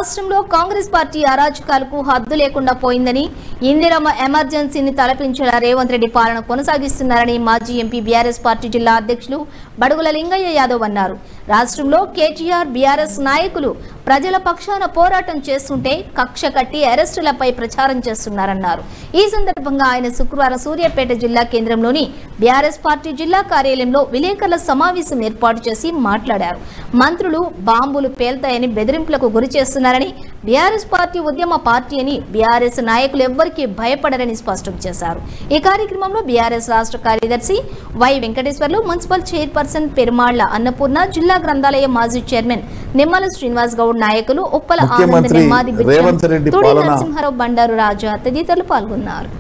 రాష్ట్రంలో కాంగ్రెస్ పార్టీ అరాచకాలకు హద్దు లేకుండా పోయిందని, ఇందిరమ్మ ఎమర్జెన్సీని తలపించేలా రేవంత్ రెడ్డి పాలన కొనసాగిస్తున్నారని మాజీ ఎంపీ బీఆర్ఎస్ పార్టీ జిల్లా అధ్యక్షులు బడుగుల లింగయ్య యాదవ్ అన్నారు. రాష్ట్రంలో కేటీఆర్ బీఆర్ఎస్ నాయకులు ప్రజల పక్షాన పోరాటం చేస్తుంటే కక్ష కట్టి అరెస్టులపై ప్రచారం చేస్తున్నారన్నారు. ఈ సందర్భంగా ఆయన శుక్రవారం సూర్యాపేట జిల్లా కేంద్రంలోని బీఆర్ఎస్ పార్టీ జిల్లా కార్యాలయంలో విలేకరుల సమావేశం ఏర్పాటు చేసి మాట్లాడారు. మంత్రులు బాంబులు పేల్తాయని బెదిరింపులకు గురి చేస్తున్నారని, బీఆర్ఎస్ పార్టీ ఉద్యమ పార్టీ అని, బీఆర్ఎస్ నాయకులు ఎవ్వరికీ భయపడరని స్పష్టం చేశారు. ఈ కార్యక్రమంలో బీఆర్ఎస్ రాష్ట్ర కార్యదర్శి Y Venkateswarlu, municipal chairperson Perumalla Annapurna, జిల్లా గ్రంథాలయ మాజీ చైర్మన్ నిమ్మల శ్రీనివాస్ గౌడ్ నాయకులు, ఉప్పల ఆనంద్ నెమ్మాది నరసింహారావు, బండారు రాజా తదితరులు పాల్గొన్నారు.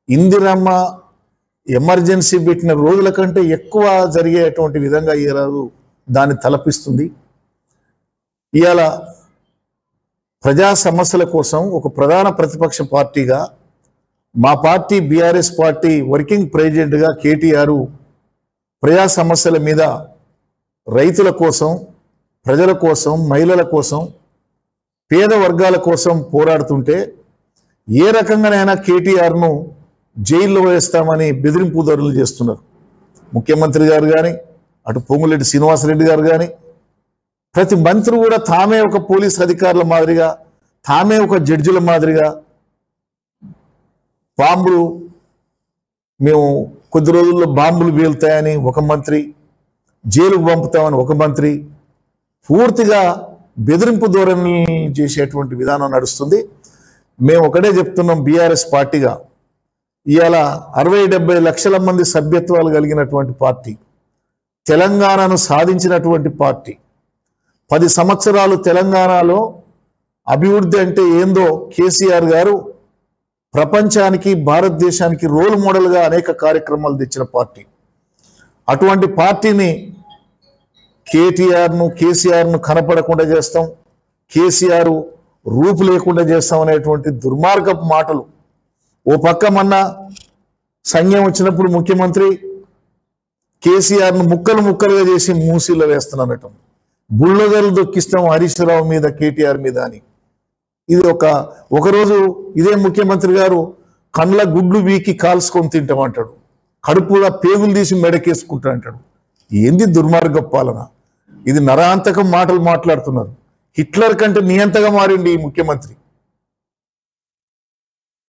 ఇందిరమ్మ ఎమర్జెన్సీ పెట్టిన రోజుల కంటే ఎక్కువ జరిగేటువంటి విధంగా ఈరోజు దాన్ని తలపిస్తుంది. ఇవాళ ప్రజా సమస్యల కోసం ఒక ప్రధాన ప్రతిపక్ష పార్టీగా మా పార్టీ బీఆర్ఎస్ పార్టీ వర్కింగ్ ప్రెసిడెంట్గా కేటీఆర్ ప్రజా సమస్యల మీద రైతుల కోసం, ప్రజల కోసం, మహిళల కోసం, పేద వర్గాల కోసం పోరాడుతుంటే ఏ రకంగానైనా కేటీఆర్ను జైల్లో వేస్తామని బెదిరింపు దాడులు చేస్తున్నారు. ముఖ్యమంత్రి గారు కానీ, అటు పొంగులేటి శ్రీనివాసరెడ్డి గారు కానీ, ప్రతి మంత్రి కూడా తామే ఒక పోలీస్ అధికారుల మాదిరిగా, తామే ఒక జడ్జిల మాదిరిగా బాంబులు, మేము కొద్ది రోజుల్లో బాంబులు పేలుతాయని ఒక మంత్రి, జైలుకు పంపుతామని ఒక మంత్రి, పూర్తిగా బెదిరింపు ధోరణి చేసేటువంటి విధానం నడుస్తుంది. మేము ఒకటే చెప్తున్నాం, బీఆర్ఎస్ పార్టీగా ఇవాళ 60-70 లక్షల మంది సభ్యత్వాలు కలిగినటువంటి పార్టీ, తెలంగాణను సాధించినటువంటి పార్టీ, 10 సంవత్సరాలు తెలంగాణలో అభివృద్ధి అంటే ఏందో కేసీఆర్ గారు ప్రపంచానికి, భారతదేశానికి రోల్ మోడల్గా అనేక కార్యక్రమాలు తెచ్చిన పార్టీ. అటువంటి పార్టీని కేసీఆర్ను కనపడకుండా చేస్తాం, కేసీఆర్ రూపు లేకుండా చేస్తాం అనేటువంటి దుర్మార్గపు మాటలు. ఓ పక్క మొన్న సంఘం వచ్చినప్పుడు ముఖ్యమంత్రి కేసీఆర్ను ముక్కలు ముక్కలుగా చేసి మూసీలో వేస్తున్నానట, బుల్లగలు దొక్కిస్తాం హరీష్ రావు మీద, కేటీఆర్ మీద అని. ఇది ఒకరోజు ఇదే ముఖ్యమంత్రి గారు కండ్ల గుడ్లు వీకి కాల్చుకొని తింటామంటాడు, కడుపుగా పేగులు తీసి మెడకేసుకుంటా అంటాడు. ఏంది దుర్మార్గ పాలన? ఇది నరాంతకం మాటలు మాట్లాడుతున్నారు. హిట్లర్ కంటే నియంతగా మారింది ఈ ముఖ్యమంత్రి.